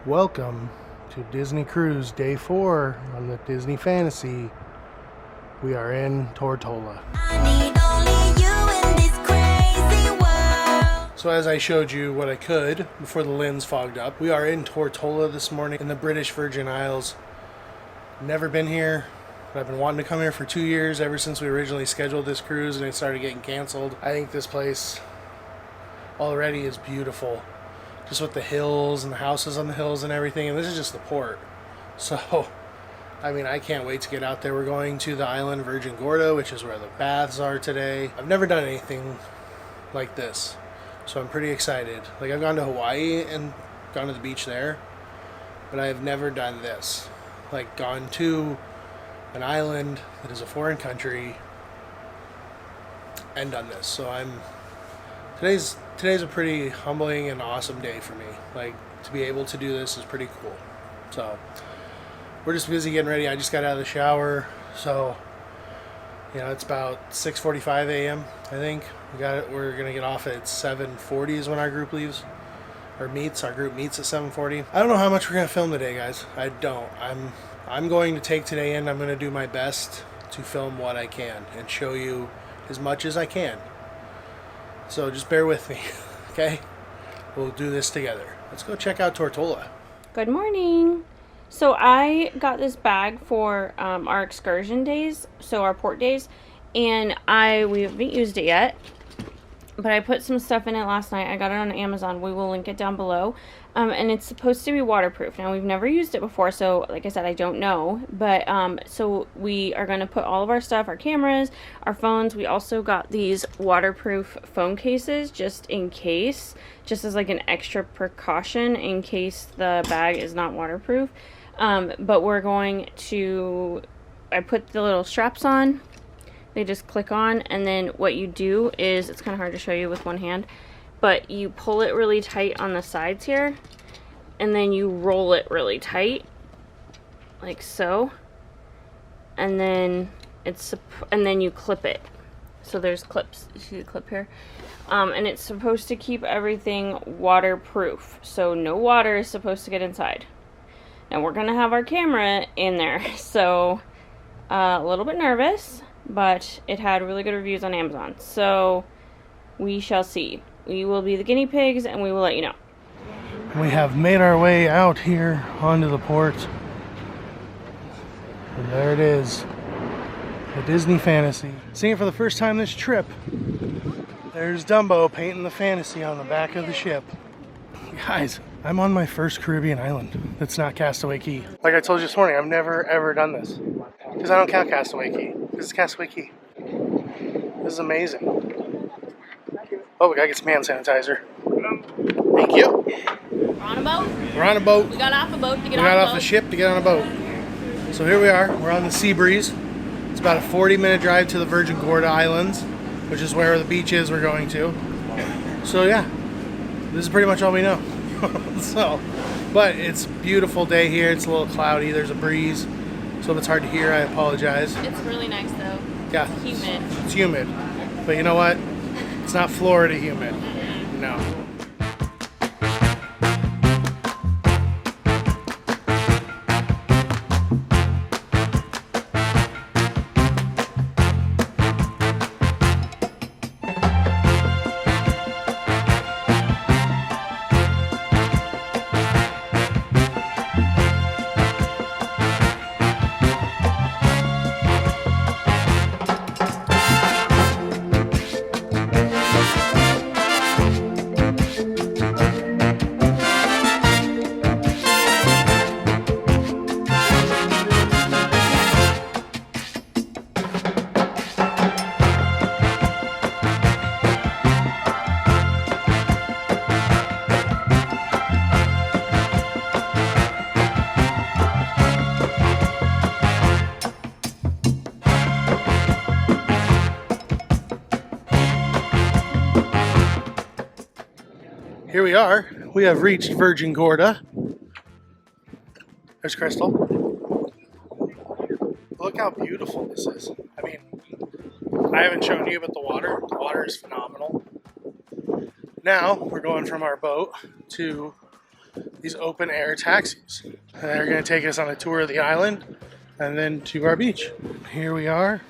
Welcome to Disney Cruise Day 4 on the Disney Fantasy. We are in Tortola. So as I showed you what I could before the lens fogged up, we are in Tortola this morning in the British Virgin Isles. Never been here, but I've been wanting to come here for 2 years, ever since we originally scheduled this cruise and it started getting canceled. I think this place already is beautiful. Just with the hills and the houses on the hills and everything, and this is just the port. So, I mean, I can't wait to get out there. We're going to the island Virgin Gorda, which is where the baths are today. I've never done anything like this, so I'm pretty excited. Like, I've gone to Hawaii and gone to the beach there, but I have never done this. Like, gone to an island that is a foreign country and done this. So Today's a pretty humbling and awesome day for me. Like, to be able to do this is pretty cool. So, we're just busy getting ready. I just got out of the shower. So, you know, it's about 6:45 a.m. I think. We're going to get off at 7:40 is when our group leaves. Our group meets at 7:40. I don't know how much we're going to film today, guys. I don't. I'm going to take today in. I'm going to do my best to film what I can and show you as much as I can. So just bear with me, okay? We'll do this together. Let's go check out Tortola. Good morning. So I got this bag for our excursion days, so our port days, and we haven't used it yet, but I put some stuff in it last night. I got it on Amazon. We will link it down below. And it's supposed to be waterproof. Now, we've never used it before, so like I said, I don't know. But so we are going to put all of our stuff, our cameras, our phones. We also got these waterproof phone cases just in case, just as like an extra precaution in case the bag is not waterproof. But we're going to, I put the little straps on. They just click on, and then what you do is, it's kind of hard to show you with one hand, but you pull it really tight on the sides here, and then you roll it really tight, like so, and then you clip it. So there's clips. You see the clip here? And it's supposed to keep everything waterproof, so no water is supposed to get inside. Now we're gonna have our camera in there, so a little bit nervous, but it had really good reviews on Amazon, so we shall see. We will be the guinea pigs, and we will let you know. We have made our way out here onto the port. And there it is. The Disney Fantasy. Seeing it for the first time this trip. There's Dumbo painting the Fantasy on the back of the ship. Guys, I'm on my first Caribbean island that's not Castaway Cay. Like I told you this morning, I've never ever done this. Because I don't count Castaway Cay. This is Castaway Cay. This is amazing. Oh, we gotta get some hand sanitizer. Thank you. We're on a boat. We're on a boat. We got off a boat to get on a boat. We got off the ship to get on a boat. So here we are. We're on the Sea Breeze. It's about a 40-minute drive to the Virgin Gorda Islands, which is where the beach is we're going to. So yeah, this is pretty much all we know. But it's a beautiful day here. It's a little cloudy. There's a breeze. So if it's hard to hear, I apologize. It's really nice though. Yeah. It's humid. It's humid. But you know what? It's not Florida humid. No. Here we are. We have reached Virgin Gorda. There's Crystal. Look how beautiful this is. I mean, I haven't shown you, but the water is phenomenal. Now we're going from our boat to these open air taxis. And they're gonna take us on a tour of the island and then to our beach. Here we are,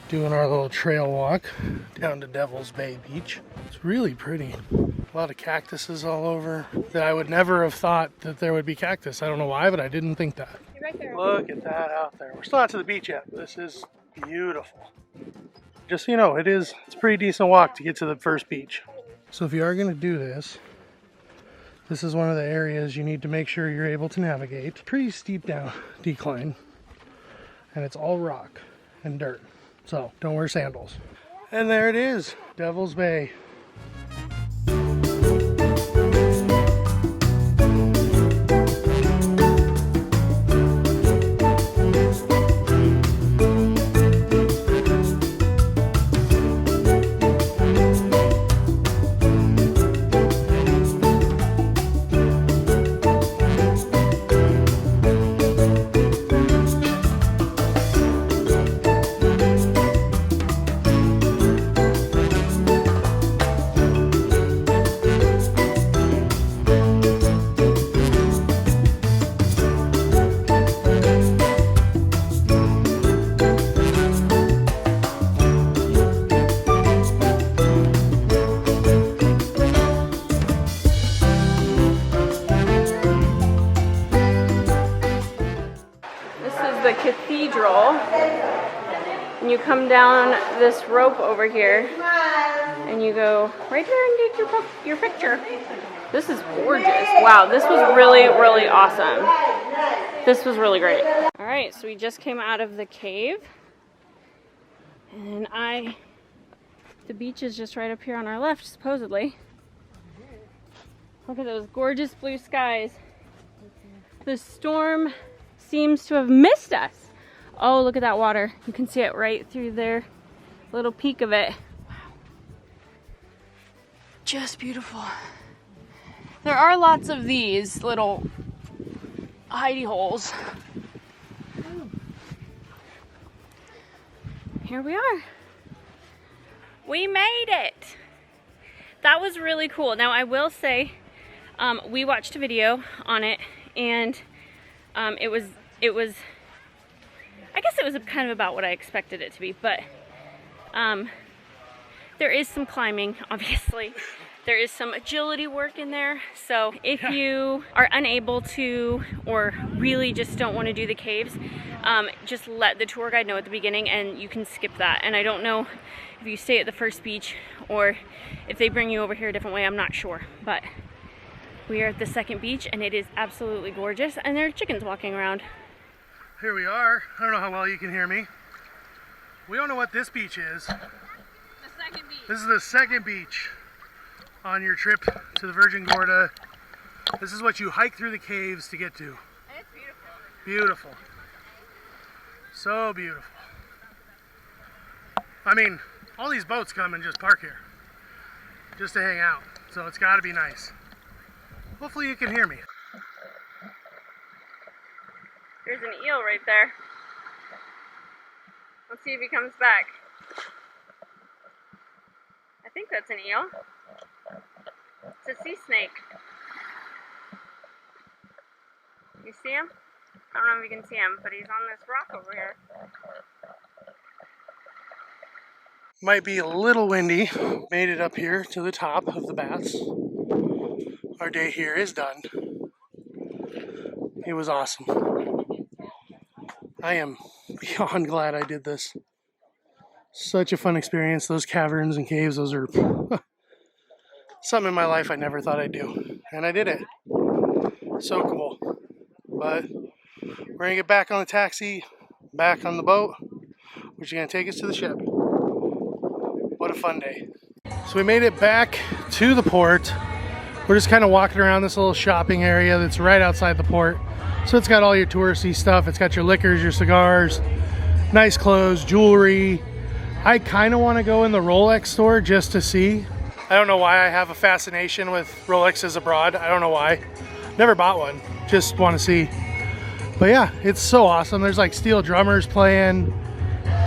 doing our little trail walk down to Devil's Bay Beach. It's really pretty. A lot of cactuses all over that I would never have thought that there would be cactus. I don't know why, but I didn't think that. You're right there. Look at that out there. We're still not to the beach yet, but this is beautiful. Just so you know, it's a pretty decent walk to get to the first beach. So if you are gonna do this, this is one of the areas you need to make sure you're able to navigate. Pretty steep down decline, and it's all rock and dirt. So don't wear sandals. And there it is, Devil's Bay. The cathedral, and you come down this rope over here and you go right there and take your picture. This is gorgeous. Wow, this was really awesome. This was really great. All right, so we just came out of the cave, and the beach is just right up here on our left, supposedly. Look at those gorgeous blue skies. The storm seems to have missed us. Oh, look at that water. You can see it right through there. Little peek of it. Wow. Just beautiful. There are lots of these little hidey holes. Here we are. We made it. That was really cool. Now I will say, we watched a video on it, and it was I guess it was kind of about what I expected it to be, but there is some climbing, obviously. There is some agility work in there, so if you are unable to, or really just don't want to do the caves, just let the tour guide know at the beginning and you can skip that. And I don't know if you stay at the first beach or if they bring you over here a different way, I'm not sure, but we are at the second beach and it is absolutely gorgeous, and there are chickens walking around. Here we are. I don't know how well you can hear me. We don't know what this beach is. The second beach. This is the second beach on your trip to the Virgin Gorda. This is what you hike through the caves to get to. It's beautiful. Beautiful. So beautiful. I mean, all these boats come and just park here just to hang out. So it's got to be nice. Hopefully you can hear me. There's an eel right there. Let's see if he comes back. I think that's an eel. It's a sea snake. You see him? I don't know if you can see him, but he's on this rock over here. Might be a little windy. Made it up here to the top of the baths. Our day here is done. It was awesome. I am beyond glad I did this. Such a fun experience. Those caverns and caves, those are something in my life I never thought I'd do. And I did it. So cool. But we're going to get back on the taxi, back on the boat, which is going to take us to the ship. What a fun day. So we made it back to the port. We're just kind of walking around this little shopping area that's right outside the port. So it's got all your touristy stuff. It's got your liquors, your cigars, nice clothes, jewelry. I kind of want to go in the Rolex store just to see. I don't know why I have a fascination with Rolexes abroad. I don't know why. Never bought one. Just want to see. But yeah, it's so awesome. There's like steel drummers playing.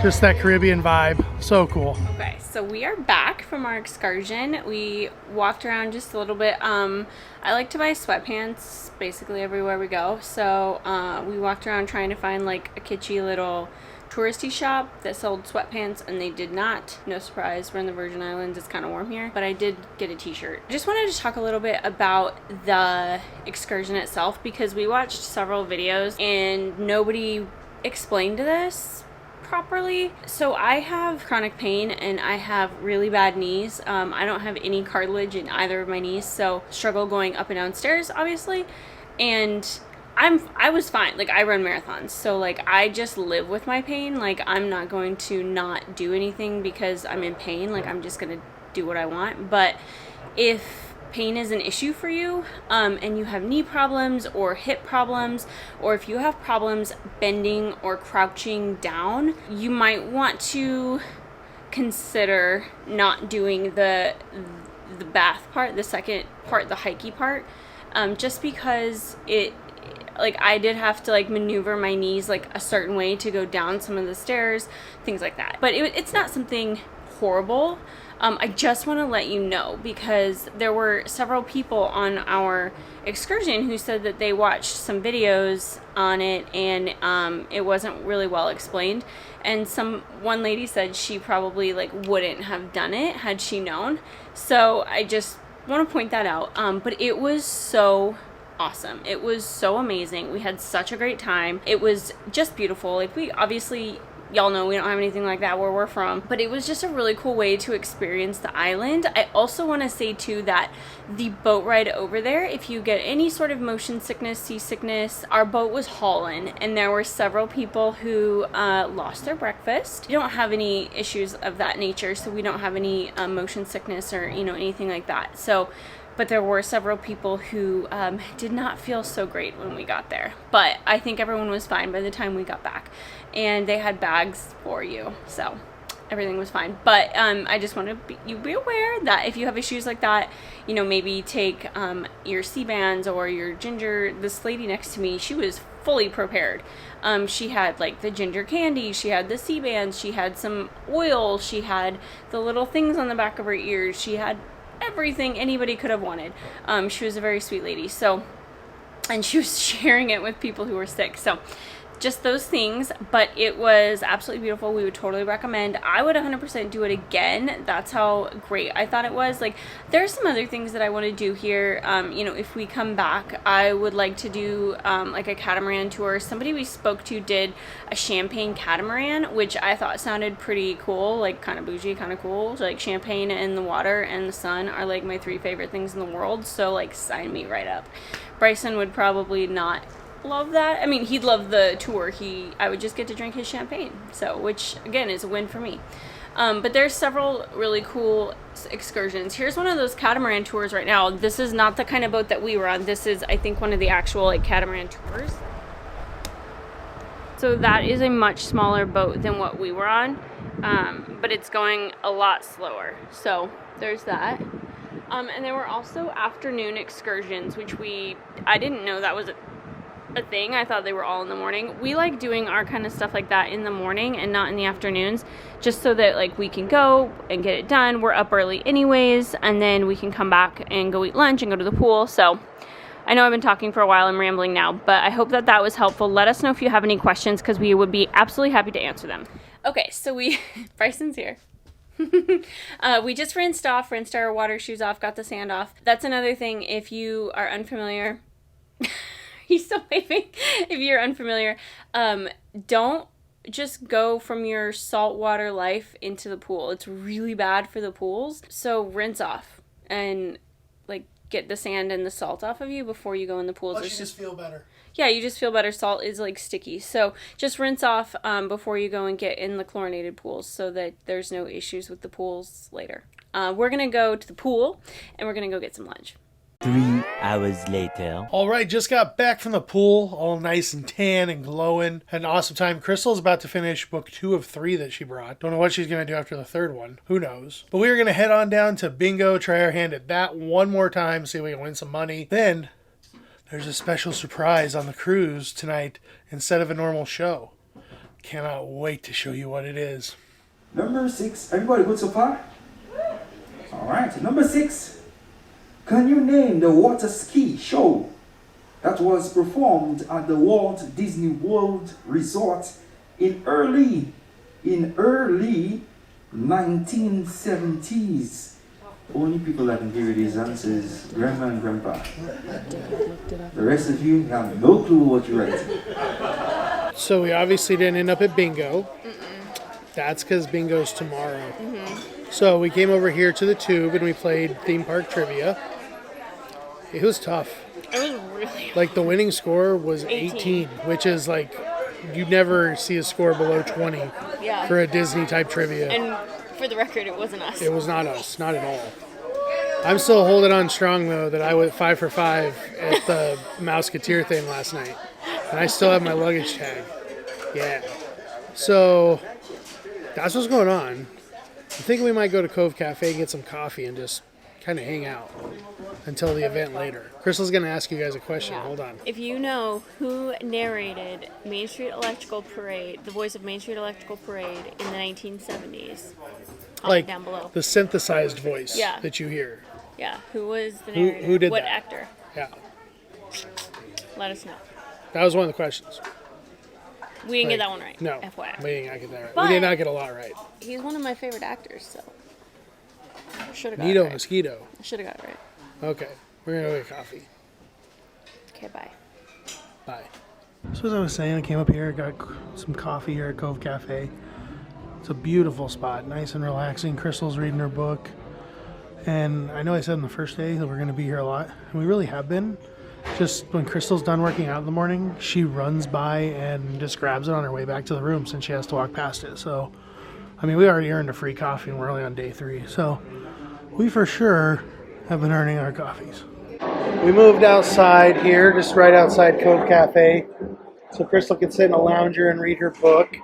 Just that Caribbean vibe. So cool. Okay, So we are back from our excursion. We walked around just a little bit. I like to buy sweatpants basically everywhere we go. So we walked around trying to find like a kitschy little touristy shop that sold sweatpants, and they did not. No surprise, we're in the Virgin Islands, it's kind of warm here, but I did get a t-shirt. I just wanted to talk a little bit about the excursion itself, because we watched several videos and nobody explained this properly. So I have chronic pain and I have really bad knees. I don't have any cartilage in either of my knees, so struggle going up and down stairs, obviously. And I was fine. Like, I run marathons, so like I just live with my pain. Like, I'm not going to not do anything because I'm in pain. Like, I'm just gonna do what I want. But if pain is an issue for you, and you have knee problems or hip problems, or if you have problems bending or crouching down, you might want to consider not doing the bath part, the second part, the hikey part, just because like, I did have to like maneuver my knees like a certain way to go down some of the stairs, things like that. But it's not something horrible. I just want to let you know, because there were several people on our excursion who said that they watched some videos on it and it wasn't really well explained. And one lady said she probably like wouldn't have done it had she known. So I just want to point that out. But it was so awesome. It was so amazing. We had such a great time. It was just beautiful. Like, we obviously, y'all know we don't have anything like that where we're from, but it was just a really cool way to experience the island. I also want to say too that the boat ride over there, if you get any sort of motion sickness, seasickness, our boat was hauling, and there were several people who lost their breakfast. We don't have any issues of that nature, so we don't have any motion sickness or anything like that. So, but there were several people who did not feel so great when we got there. But I think everyone was fine by the time we got back. And they had bags for you, so everything was fine. But I just want to you be aware that if you have issues like that, maybe take your C-bands or your ginger. This lady next to me, she was fully prepared. She had like the ginger candy, she had the C-bands, she had some oil, she had the little things on the back of her ears, she had everything anybody could have wanted. She was a very sweet lady. So, and she was sharing it with people who were sick. So just those things, but it was absolutely beautiful. We would totally recommend. I would 100% do it again. That's how great I thought it was. Like, there's some other things that I want to do here. If we come back, I would like to do like a catamaran tour. Somebody we spoke to did a champagne catamaran, which I thought sounded pretty cool, like kind of bougie, kind of cool. So, like, champagne and the water and the sun are like my 3 favorite things in the world. So, like, sign me right up. Bryson would probably not love that. I mean, he'd love the tour. I would just get to drink his champagne, so, which again is a win for me. But there's several really cool excursions. Here's one of those catamaran tours right now. This is not the kind of boat that we were on. This is, I think, one of the actual like catamaran tours. So that is a much smaller boat than what we were on, but it's going a lot slower. So there's that. And there were also afternoon excursions, which I didn't know that was a thing. I thought they were all in the morning. We like doing our kind of stuff like that in the morning and not in the afternoons, just so that like we can go and get it done. We're up early anyways, and then we can come back and go eat lunch and go to the pool. So I know I've been talking for a while. I'm rambling now, but I hope that was helpful. Let us know if you have any questions, because we would be absolutely happy to answer them. Okay, so Bryson's here. We just rinsed our water shoes off, got the sand off. That's another thing. If you are unfamiliar, he's still waving. If you're unfamiliar, don't just go from your saltwater life into the pool. It's really bad for the pools. So rinse off and like get the sand and the salt off of you before you go in the pools. Plus, you just feel better. Yeah, you just feel better. Salt is like sticky. So just rinse off before you go and get in the chlorinated pools, so that there's no issues with the pools later. We're going to go to the pool and we're going to go get some lunch. 3 hours later. All right, just got back from the pool, all nice and tan and glowing. Had an awesome time. Crystal's about to finish book 2 of 3 that she brought. Don't know what she's going to do after the 3rd one. Who knows? But we are going to head on down to bingo, try our hand at that one more time, see if we can win some money. Then there's a special surprise on the cruise tonight instead of a normal show. Cannot wait to show you what it is. Number 6. Everybody good so far? Alright, number 6. Can you name the water ski show that was performed at the Walt Disney World Resort in early 1970s? Only people that can give you these answers, Grandma and Grandpa. The rest of you have no clue what you're writing. So we obviously didn't end up at bingo. That's because bingo's tomorrow. So we came over here to the Tube and we played theme park trivia. It was tough. It was really Like the winning score was 18, which is like you never see a score below 20 yeah. for a Disney type trivia. And for the record, it wasn't us. It was not us, not at all. I'm still holding on strong though that I went 5 for 5 at the Mouseketeer thing last night, and I still have my luggage tag. Yeah. So that's what's going on. I think we might go to Cove Cafe and get some coffee and just kind of hang out until the event later. Crystal's going to ask you guys a question. Yeah. Hold on. If you know who narrated Main Street Electrical Parade, the voice of Main Street Electrical Parade in the 1970s, Like down below. the synthesized voice Yeah. that you hear. Yeah, who was the narrator? Who did what that? actor? Yeah. Let us know. That was one of the questions. We didn't get that one right. No. FYI. We did not get that right. But- we did not get a lot right. He's one of my favorite actors, so should have got Nito it right. Mosquito. I should have got it right. Okay. We're going to go get coffee. Okay, bye. Bye. So as I was saying, I came up here, got some coffee here at Cove Cafe. It's a beautiful spot, nice and relaxing. Crystal's reading her book. And I know I said on the first day that we're going to be here a lot, and we really have been. Just when Crystal's done working out in the morning, she runs by and just grabs it on her way back to the room since she has to walk past it. So, I mean, we already earned a free coffee and we're only on day 3. So, we for sure have been earning our coffees. We moved outside here, just right outside Cove Cafe, so Crystal can sit in a lounger and read her book.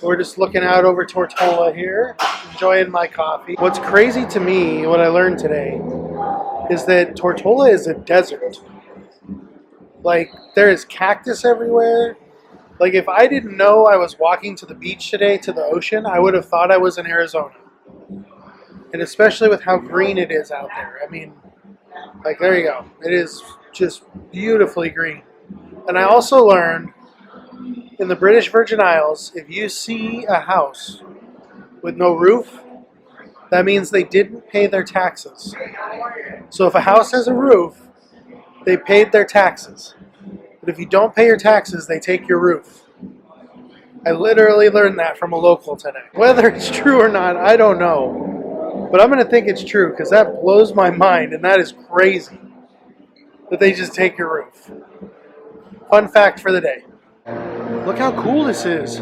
We're just looking out over Tortola here, enjoying my coffee. What's crazy to me, what I learned today, is that Tortola is a desert. Like, there is cactus everywhere. Like, if I didn't know I was walking to the beach today, to the ocean, I would have thought I was in Arizona. And especially with how green it is out there. I mean, like, there you go. It is just beautifully green. And I also learned, in the British Virgin Isles, if you see a house with no roof, that means they didn't pay their taxes. So if a house has a roof, they paid their taxes. But if you don't pay your taxes, they take your roof. I literally learned that from a local today. Whether it's true or not, I don't know. But I'm going to think it's true because that blows my mind and that is crazy that they just take your roof. Fun fact for the day. Look how cool this is.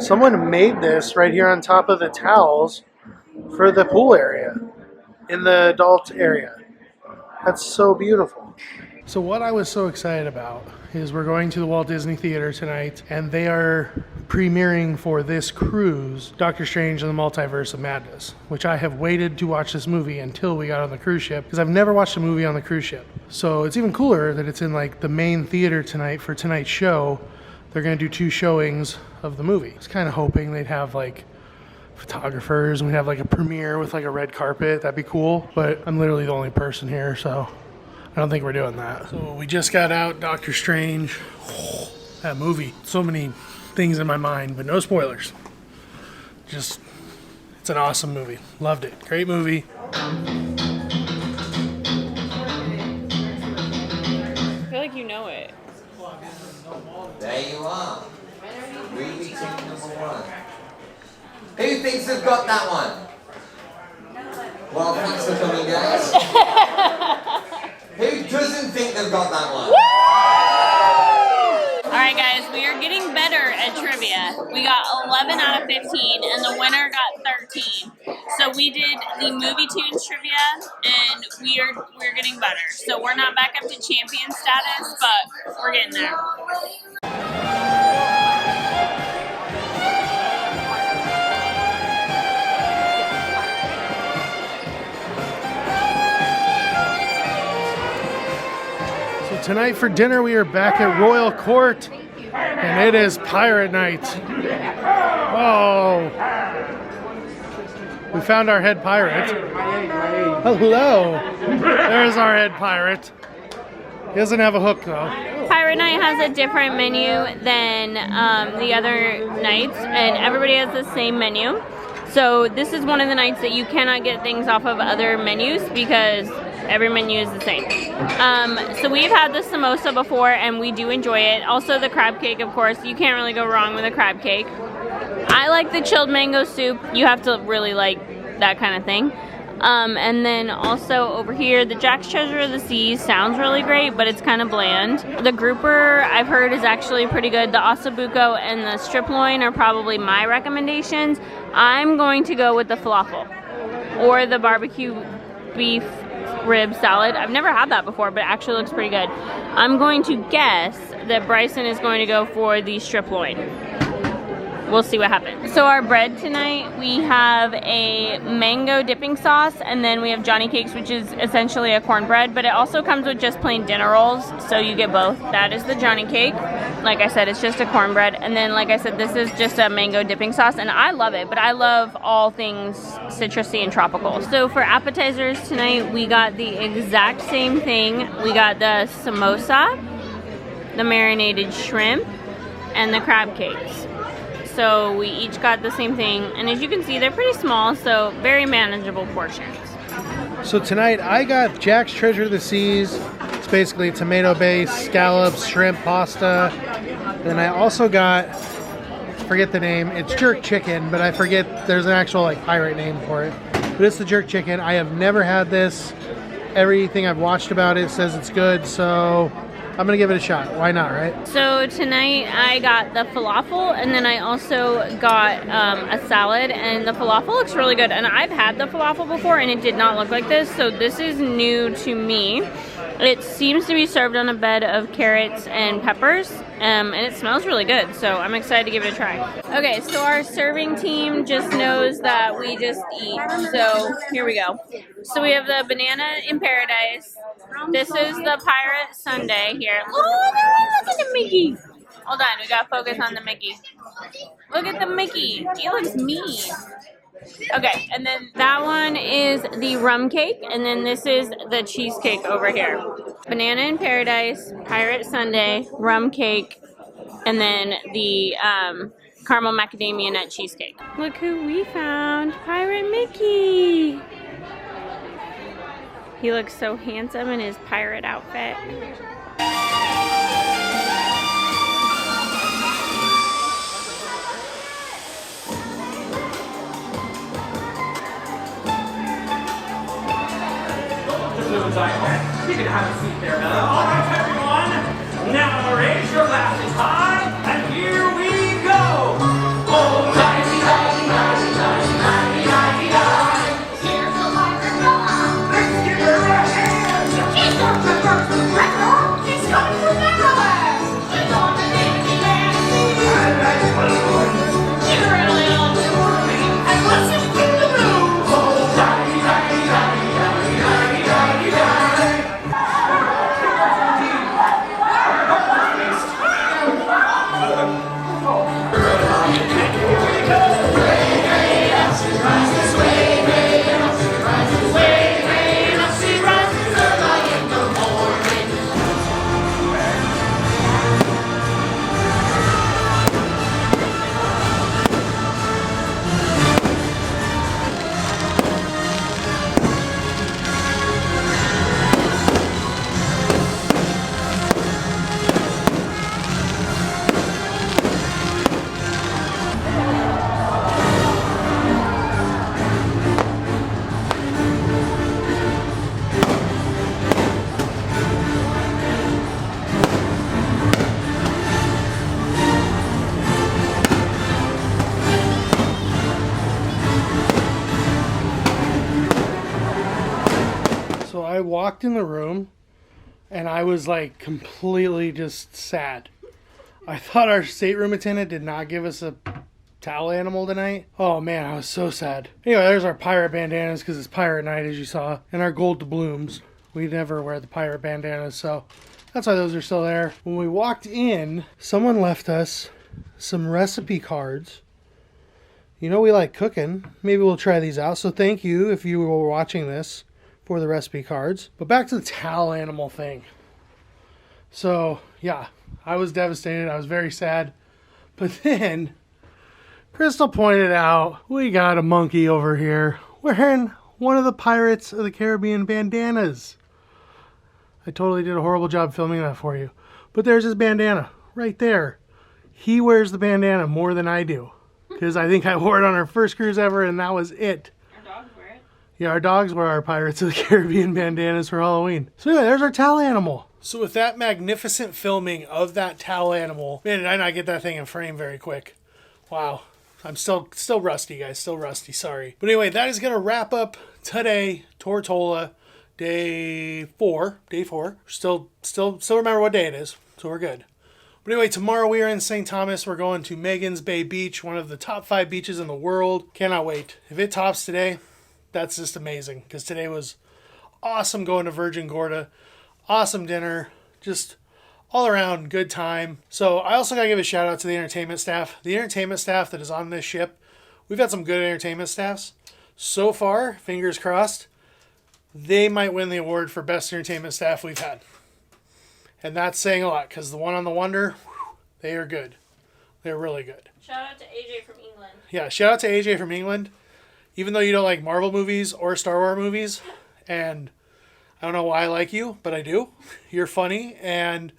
Someone made this right here on top of the towels for the pool area in the adult area. That's so beautiful. So what I was so excited about is we're going to the Walt Disney Theater tonight, and they are premiering for this cruise, Doctor Strange and the Multiverse of Madness, which I have waited to watch this movie until we got on the cruise ship, because I've never watched a movie on the cruise ship. So it's even cooler that it's in like the main theater tonight for tonight's show. They're going to do 2 showings of the movie. I was kind of hoping they'd have like photographers and we'd have like a premiere with like a red carpet. That'd be cool, but I'm literally the only person here, so I don't think we're doing that. So we just got out Doctor Strange. That movie. So many things in my mind, but no spoilers. Just, it's an awesome movie. Loved it. Great movie. I feel like you know it. There you are. Movie tick #1. Who thinks they've got that one? Well, thanks for coming, guys. Who doesn't think they've got that one? Alright guys, we are getting better at trivia. We got 11 out of 15 and the winner got 13. So we did the movie tunes trivia and we're getting better. So we're not back up to champion status, but we're getting there. So tonight for dinner we are back at Royal Court. And it is pirate night. Oh. We found our head pirate. Hello. There's our head pirate. He doesn't have a hook though. Pirate Night has a different menu than the other nights, and everybody has the same menu. So this is one of the nights that you cannot get things off of other menus because every menu is the same. So we've had the samosa before and we do enjoy it. Also the crab cake, of course. You can't really go wrong with a crab cake. I like the chilled mango soup. You have to really like that kind of thing. And then also over here, the Jack's Treasure of the Seas sounds really great, but it's kind of bland. The grouper I've heard is actually pretty good. The ossobuco and the strip loin are probably my recommendations. I'm going to go with the falafel or the barbecue beef rib salad. I've never had that before, but it actually looks pretty good. I'm going to guess that Bryson is going to go for the strip loin. We'll see what happens. So our bread tonight, we have a mango dipping sauce, and then we have Johnny Cakes, which is essentially a cornbread, but it also comes with just plain dinner rolls, so you get both. That is the Johnny Cake. Like I said, it's just a cornbread, and then like I said, this is just a mango dipping sauce, and I love it, but I love all things citrusy and tropical. So for appetizers tonight, we got the exact same thing. We got the samosa, the marinated shrimp, and the crab cakes. So we each got the same thing, and as you can see, they're pretty small, so very manageable portions. So tonight I got Jack's Treasure of the Seas. It's basically tomato base, scallops, shrimp, pasta. Then I also got, forget the name, it's jerk chicken, but I forget there's an actual like pirate name for it. But it's the jerk chicken. I have never had this. Everything I've watched about it says it's good, so I'm gonna give it a shot. Why not, right? So tonight I got the falafel, and then I also got a salad, and the falafel looks really good. And I've had the falafel before and it did not look like this, so this is new to me. It seems to be served on a bed of carrots and peppers, and it smells really good, so I'm excited to give it a try. Okay, so our serving team just knows that we just eat, so here we go. So we have the banana in paradise. This is the pirate sundae here. Oh, look at the Mickey. Hold on, we gotta focus on the Mickey. Look at the Mickey. He looks mean. Okay, and then that one is the rum cake, and then this is the cheesecake over here. Banana in paradise, pirate sundae, rum cake, and then the caramel macadamia nut cheesecake. Look who we found, Pirate Mickey. He looks so handsome in his pirate outfit. You can have a seat there now. All right, everyone. Now raise your glasses high, and here we go. Oh, tighty, tighty, tighty, tighty, tighty, tighty, tighty. Here's the microphone. Let's give her a hand. She's going to burst the record. She's coming from Neverland. She's on the Disneyland scene. I like balloons. Give her a little twirling and listen to the blues. Oh, tighty, tighty, tighty, tighty, tighty, tighty, tighty. So I walked in the room and I was like completely just sad. I thought our stateroom attendant did not give us a towel animal tonight. Oh man, I was so sad. Anyway, there's our pirate bandanas because it's pirate night, as you saw, and our gold doubloons. We never wear the pirate bandanas, so That's why those are still there. When we walked in, someone left us some recipe cards. You know we like cooking. Maybe we'll try these out. So thank you if you were watching this for the recipe cards. But back to the towel animal thing. So yeah, I was devastated. I was very sad. But then Crystal pointed out we got a monkey over here wearing one of the Pirates of the Caribbean bandanas. I totally did a horrible job filming that for you. But there's his bandana right there. He wears the bandana more than I do. Because I think I wore it on our first cruise ever and that was it. Our dogs wear it. Yeah, our dogs wear our Pirates of the Caribbean bandanas for Halloween. So anyway, there's our towel animal. So with that magnificent filming of that towel animal, man, did I not get that thing in frame very quick. Wow. I'm still rusty, guys. Still rusty. Sorry. But anyway, that is going to wrap up today, Tortola, day 4. Day 4. Still remember what day it is, so we're good. But anyway, tomorrow we are in St. Thomas. We're going to Megan's Bay Beach, one of the top 5 beaches in the world. Cannot wait. If it tops today, that's just amazing. Because today was awesome going to Virgin Gorda. Awesome dinner. Just all around good time. So I also got to give a shout out to the entertainment staff. The entertainment staff that is on this ship. We've had some good entertainment staffs. So far, fingers crossed, they might win the award for best entertainment staff we've had. And that's saying a lot because the one on the Wonder, they are good. They're really good. Shout out to AJ from England. Yeah, shout out to AJ from England. Even though you don't like Marvel movies or Star Wars movies, and I don't know why I like you, but I do. You're funny, and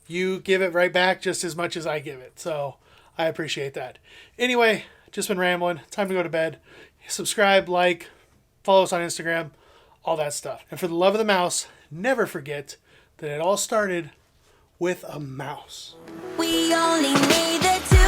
you give it right back just as much as I give it. So I appreciate that. Anyway, just been rambling. Time to go to bed. Subscribe, like, follow us on Instagram, all that stuff. And for the love of the mouse, never forget that it all started with a mouse. We only need the two.